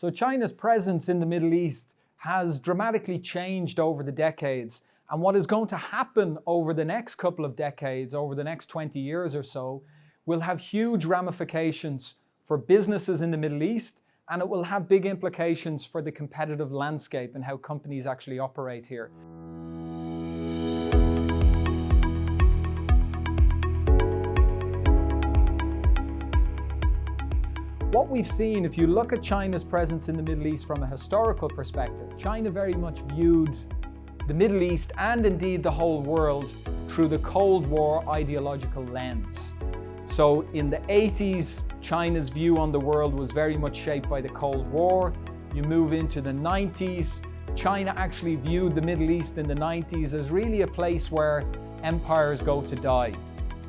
So China's presence in the Middle East has dramatically changed over the decades. And what is going to happen over the next couple of decades, over the next 20 years or so, will have huge ramifications for businesses in the Middle East, and it will have big implications for the competitive landscape and how companies actually operate here. What we've seen, if you look at China's presence in the Middle East from a historical perspective, China very much viewed the Middle East and indeed the whole world through the Cold War ideological lens. So in the 80s, China's view on the world was very much shaped by the Cold War. You move into the 90s, China actually viewed the Middle East in the 90s as really a place where empires go to die.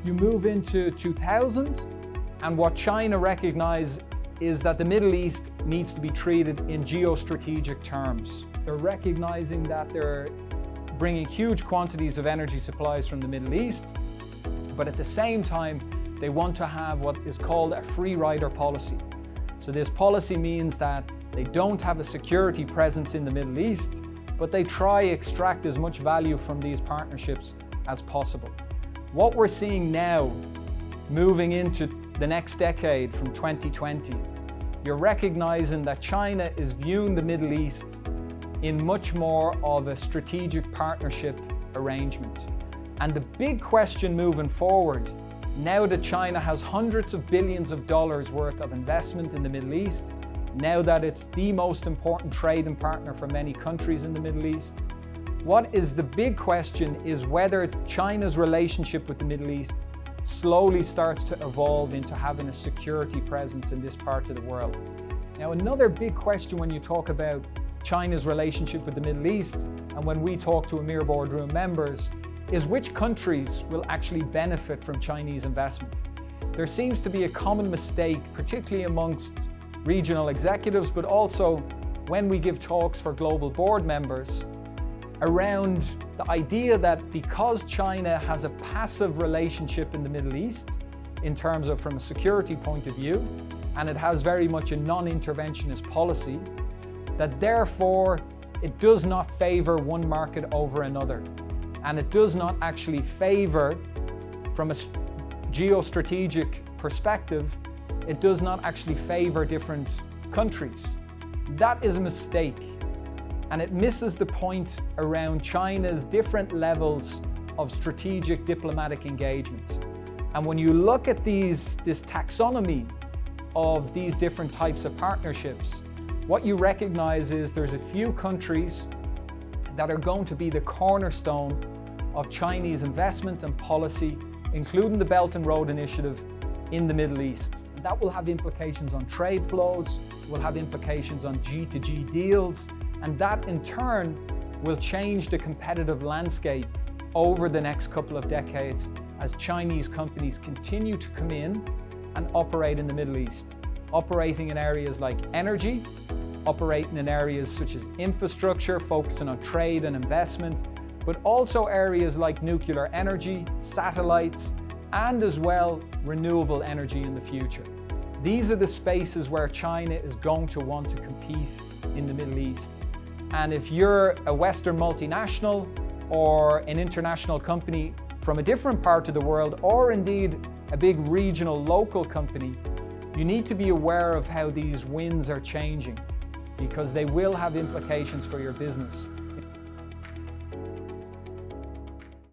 You move into 2000, and what China recognized is that the Middle East needs to be treated in geostrategic terms. They're recognizing that they're bringing huge quantities of energy supplies from the Middle East, but at the same time, they want to have what is called a free rider policy. So this policy means that they don't have a security presence in the Middle East, but they try extract as much value from these partnerships as possible. What we're seeing now, moving into the next decade from 2020, you're recognizing that China is viewing the Middle East in much more of a strategic partnership arrangement. And the big question moving forward, now that China has hundreds of billions of dollars worth of investment in the Middle East, now that it's the most important trading partner for many countries in the Middle East, what is the big question is whether China's relationship with the Middle East slowly starts to evolve into having a security presence in this part of the world. Now, another big question when you talk about China's relationship with the Middle East, and when we talk to EMIR Boardroom members, is which countries will actually benefit from Chinese investment. There seems to be a common mistake, particularly amongst regional executives, but also when we give talks for global board members, around the idea that because China has a passive relationship in the Middle East, in terms of from a security point of view, and it has very much a non-interventionist policy, that therefore it does not favor one market over another. And it does not actually favor, from a geostrategic perspective, it does not actually favor different countries. That is a mistake. And it misses the point around China's different levels of strategic diplomatic engagement. And when you look at this taxonomy of these different types of partnerships, what you recognize is there's a few countries that are going to be the cornerstone of Chinese investment and policy, including the Belt and Road Initiative in the Middle East. That will have implications on trade flows, will have implications on G2G deals, and that in turn will change the competitive landscape over the next couple of decades as Chinese companies continue to come in and operate in the Middle East, operating in areas like energy, operating in areas such as infrastructure, focusing on trade and investment, but also areas like nuclear energy, satellites, and as well renewable energy in the future. These are the spaces where China is going to want to compete in the Middle East. And if you're a Western multinational or an international company from a different part of the world, or indeed a big regional local company, you need to be aware of how these winds are changing, because they will have implications for your business.